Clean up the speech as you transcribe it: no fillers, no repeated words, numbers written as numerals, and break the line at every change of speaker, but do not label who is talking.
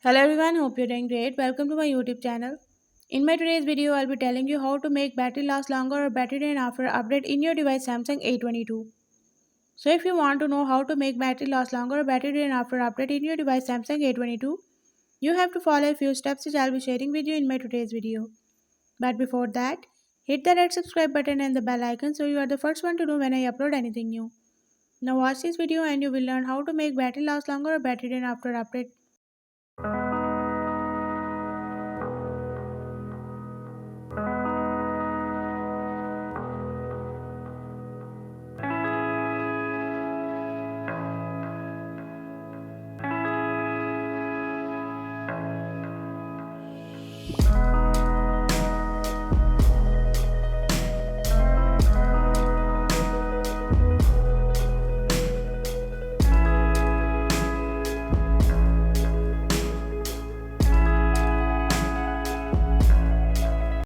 Hello everyone, hope you're doing great. Welcome to my YouTube channel. In my today's video, I'll be telling you how to make battery last longer or battery drain after update in your device Samsung A22. So if you want to know how to make battery last longer or battery drain after update in your device Samsung A22, you have to follow a few steps which I'll be sharing with you in my today's video. But before that, hit the red subscribe button and the bell icon so you are the first one to know when I upload anything new. Now watch this video and you will learn how to make battery last longer or battery drain after update.